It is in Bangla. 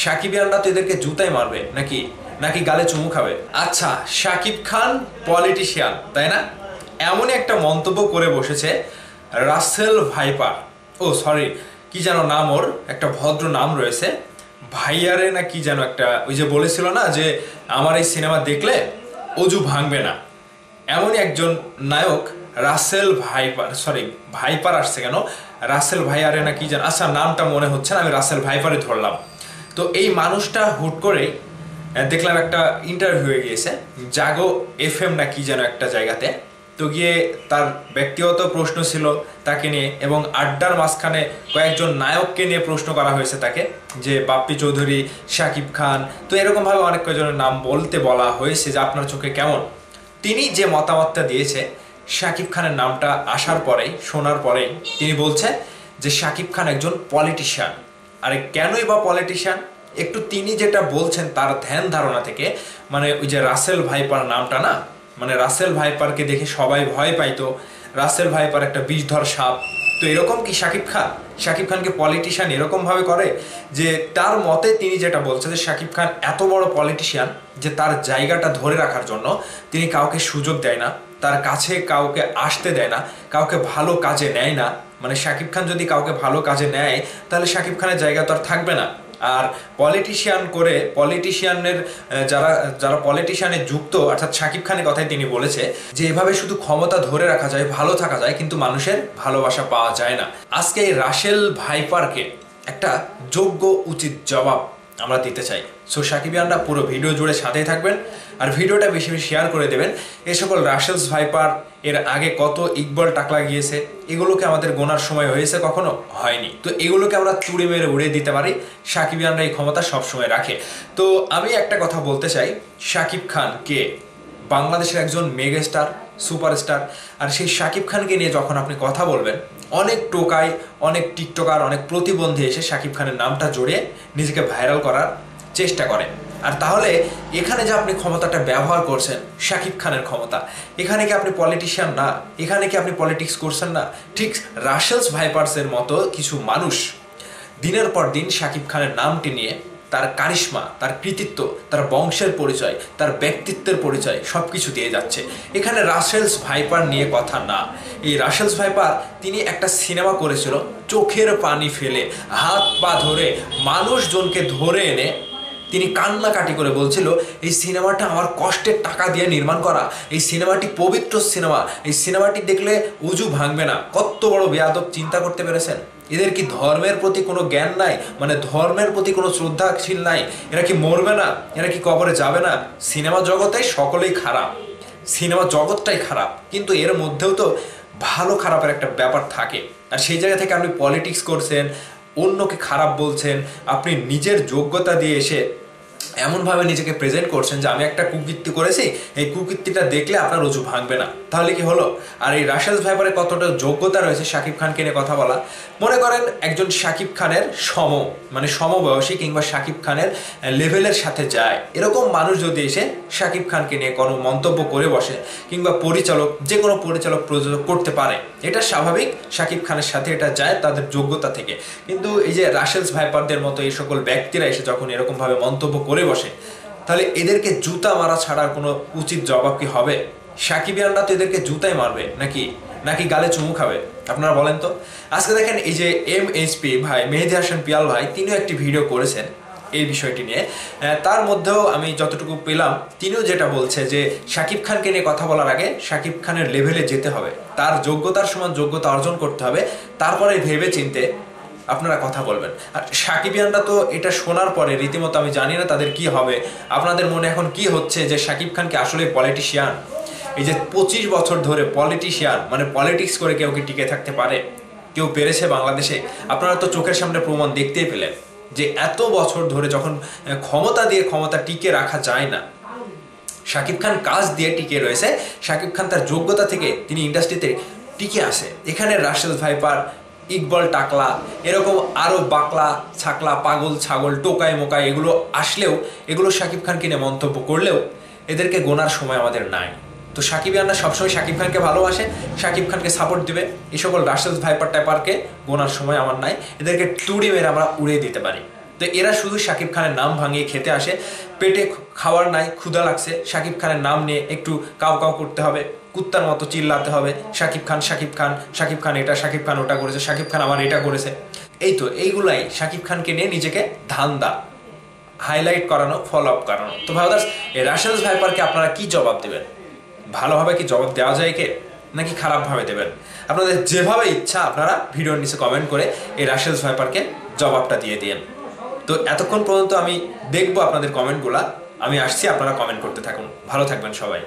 সাকিবিয়ানরা তো এদেরকে জুতাই মারবে নাকি নাকি গালে চুমু খাবে? আচ্ছা, শাকিব খান পলিটিশিয়ান, তাই না? এমনই একটা মন্তব্য করে বসেছে রাসেল ভাইপার। ও সরি, কি যেন নাম, ওর একটা ভদ্র নাম রয়েছে, ভাইয়ারে না কি যেন একটা, ওই যে বলেছিল না যে আমার এই সিনেমা দেখলে অজু ভাঙবে না, এমনই একজন নায়ক রাসেল ভাইপার, সরি ভাইপার আসছে কেন, রাসেল ভাইয়ারে না কি যেন, আচ্ছা নামটা মনে হচ্ছে না, আমি রাসেল ভাইপারে ধরলাম। তো এই মানুষটা হুট করে দেখলাম একটা ইন্টারভিউ হয়ে গিয়েছে জাগো এফএম না কি যেন একটা জায়গাতে, তো গিয়ে তার ব্যক্তিগত প্রশ্ন ছিল তাকে নিয়ে, এবং আড্ডার মাঝখানে কয়েকজন নায়ককে নিয়ে প্রশ্ন করা হয়েছে তাকে, যে বাপ্পি চৌধুরী, শাকিব খান, তো এরকমভাবে অনেক কয়েকজনের নাম বলা হয়েছে যে আপনার চোখে কেমন। তিনি যে মতামতটা দিয়েছে শাকিব খানের নামটা আসার পরেই, শোনার পরেই, তিনি বলছে যে শাকিব খান একজন পলিটিশিয়ান। আরে কেনই বা পলিটিশিয়ান? একটু তিনি যেটা বলছেন তার ধ্যান ধারণা থেকে, মানে ওই যে রাসেল ভাইপার নামটা না, মানে রাসেল ভাইপারকে দেখে সবাই ভয় পাইতো, রাসেল ভাইপার একটা বিষধর সাপ। তো এরকম কি শাকিব খান? শাকিব খানকে পলিটিশিয়ান এরকম ভাবে করে যে তার মতে তিনি যেটা বলছে যে শাকিব খান এত বড় পলিটিশিয়ান যে তার জায়গাটা ধরে রাখার জন্য তিনি কাউকে সুযোগ দেয় না, তার কাছে কাউকে আসতে দেয় না, কাউকে ভালো কাজে নেয় না। মানে শাকিব খান যদি কাউকে ভালো কাজে নেয় তাহলে শাকিব খানের জায়গা তো আর থাকবে না। আর পলিটিশিয়ান করে, পলিটিশিয়ানের যারা যারা পলিটিশিয়ানে যুক্ত, অর্থাৎ শাকিব খানের কথাই তিনি বলেছে যে এভাবে শুধু ক্ষমতা ধরে রাখা যায়, ভালো থাকা যায়, কিন্তু মানুষের ভালোবাসা পাওয়া যায় না। আজকে এই রাসেল ভাইপারকে একটা যোগ্য উচিত জবাব আমরা দিতে চাই। সো সাকিবিয়ানরা পুরো ভিডিও জুড়ে সাথেই থাকবেন, আর ভিডিওটা বেশি বেশি শেয়ার করে দেবেন। এই সকল রাসেলস ভাইপার এর আগে কত ইকবল টাকলা গিয়েছে, এগুলোকে আমাদের গোনার সময় হয়েছে? কখনো হয়নি। তো এগুলোকে আমরা তুড়ে মেরে উড়িয়ে দিতে পারি, সাকিবিয়ানরা এই ক্ষমতা সবসময় রাখে। তো আমি একটা কথা বলতে চাই, শাকিব খান কে? বাংলাদেশের একজন মেগাস্টার, সুপারস্টার। আর সেই শাকিব খানকে নিয়ে যখন আপনি কথা বলবেন, অনেক টোকাই, অনেক টিকটকার, অনেক প্রতিবন্ধী এসে শাকিব খানের নামটা জড়িয়ে নিজেকে ভাইরাল করার চেষ্টা করে। আর তাহলে এখানে যে আপনি ক্ষমতাটা ব্যবহার করছেন, শাকিব খানের ক্ষমতা, এখানে কি আপনি পলিটিশিয়ান না? এখানে কি আপনি পলিটিক্স করছেন না? ঠিক রাসেলস ভাইপার্সের মতো কিছু মানুষ দিনের পর দিন শাকিব খানের নামটি নিয়ে তার কারিশমা, তার কৃতিত্ব, তার বংশের পরিচয়, তার ব্যক্তিত্বের পরিচয় সব কিছু দিয়ে যাচ্ছে। এখানে রাসেলস ভাইপার নিয়ে কথা না। এই রাসেলস ভাইপার তিনি একটা সিনেমা করেছিল, চোখের পানি ফেলে, হাত পা ধরে, মানুষজনকে ধরে এনে তিনি কান্নাকাটি করে বলছিল এই সিনেমাটা আমার কষ্টের টাকা দিয়ে নির্মাণ করা, এই সিনেমাটি পবিত্র সিনেমা, এই সিনেমাটি দেখলে উজু ভাঙবে না। কত বড় বেয়াদব, চিন্তা করতে পেরেছেন? এদের কি ধর্মের প্রতি কোনো জ্ঞান নাই? মানে ধর্মের প্রতি কোনো শ্রদ্ধাশীল নাই? এরা কি মরবে না? এরা কি কবরে যাবে না? সিনেমা জগতে সকলেই খারাপ, সিনেমা জগৎটাই খারাপ, কিন্তু এর মধ্যেও তো ভালো খারাপের একটা ব্যাপার থাকে। আর সেই জায়গা থেকে আপনি পলিটিক্স করছেন, অন্যকে খারাপ বলছেন, আপনি নিজের যোগ্যতা দিয়ে এসে এমনভাবে নিজেকে প্রেজেন্ট করছেন যে আমি একটা কুকীর্তি করেছি, এই কুকীর্তিটা দেখলে আপনার রুজু ভাঙবে না। তাহলে কি হলো? আর এই রাসেলস ভাইপারে কতটা যোগ্যতা রয়েছে শাকিব খানকে নিয়ে কথা বলা। মনে করেন একজন শাকিব খানের মানে সমবয়সী কিংবা শাকিব খানের লেভেলের সাথে যায়, এরকম মানুষ যদি এসে শাকিব খানকে নিয়ে কোনো মন্তব্য করে বসে, কিংবা পরিচালক, যে কোনো পরিচালক প্রযোজক করতে পারে, এটা স্বাভাবিক, শাকিব খানের সাথে এটা যায় তাদের যোগ্যতা থেকে। কিন্তু এই যে রাসেলস ভাইপারদের মতো এই সকল ব্যক্তিরা এসে যখন এরকমভাবে মন্তব্য করে বসে, তাহলে এদেরকে জুতা মারা ছাড়ার কোনো উচিত জবাব কি হবে? সাকিবিয়ানরা তো এদেরকে জুতাই মারবে নাকি নাকি গালে চুমু খাবে? আপনারা বলেন তো। আজকে দেখেন এই যে MHP ভাই, মেহেদী হাসান পিয়াল ভাই, তিনিও একটি ভিডিও করেছেন এই বিষয়টি নিয়ে। তার মধ্যেও আমি যতটুকু পেলাম, তিনিও যেটা বলছে যে শাকিব খানকে নিয়ে কথা বলার আগে শাকিব খানের লেভেলে যেতে হবে, তার যোগ্যতার সমান যোগ্যতা অর্জন করতে হবে, তারপরে ভেবে চিনতে আপনারা কথা বলবেন। আর সাকিবিয়ানরা তো এটা শোনার পরে রীতিমতো, আমি জানি না তাদের কি হবে, আপনাদের মনে এখন কি হচ্ছে যে শাকিব খানকে আসলে পলিটিশিয়ান? এই যে 25 বছর ধরে পলিটিশিয়ান, মানে পলিটিক্স করে কেউ কি টিকে থাকতে পারে? কেউ পেরেছে বাংলাদেশে? আপনারা তো চোখের সামনে প্রমাণ দেখতেই পেলেন যে এত বছর ধরে যখন ক্ষমতা দিয়ে ক্ষমতা টিকে রাখা যায় না, শাকিব খান কাজ দিয়ে টিকে রয়েছে, শাকিব খান তার যোগ্যতা থেকে তিনি ইন্ডাস্ট্রিতে টিকে আসে। এখানে রাসেল ভাইপার, ইকবল টাকলা, এরকম আরও বাকলা ছাকলা, পাগল ছাগল, টোকায় মোকায় এগুলো আসলেও, এগুলো শাকিব খানকে নিয়ে মন্তব্য করলেও এদেরকে গোনার সময় আমাদের নাই। তো সাকিবিয়ানরা সবসময় শাকিব খানকে ভালোবাসে, শাকিব খানকে সাপোর্ট দিবে। এই সকল রাসেলস ভাইপার টাইপারকে গোনার সময় আমার নাই, এদেরকে টুড়ি মেরে আমরা উড়িয়ে দিতে পারি। তো এরা শুধু শাকিব খানের নাম ভাঙিয়ে খেতে আসে, পেটে খাওয়ার নাই, ক্ষুধা লাগছে, শাকিব খানের নাম নিয়ে একটু কাউ কাউ করতে হবে, কুত্তার মতো চিল্লাতে হবে, শাকিব খান শাকিব খান, শাকিব খান এটা, শাকিব খান ওটা করেছে, শাকিব খান আমার এটা করেছে। এই তো এইগুলাই শাকিব খানকে নিয়ে নিজেকে ধান্দা, হাইলাইট করানো, ফলো আপ করানো। তো ভাইদার্স, এই রাসেলস ভাইপারকে আপনারা কি জবাব দেবেন? ভালোভাবে কি জবাব দেওয়া যায় কে, নাকি খারাপভাবে দেবেন? আপনাদের যেভাবে ইচ্ছা আপনারা ভিডিওর নিচে কমেন্ট করে এই রাসেলস ভাইপারকে জবাবটা দিয়ে দিন। তো এতক্ষণ পর্যন্ত আমি দেখবো আপনাদের কমেন্টগুলা, আমি আসছি, আপনারা কমেন্ট করতে থাকুন। ভালো থাকবেন সবাই।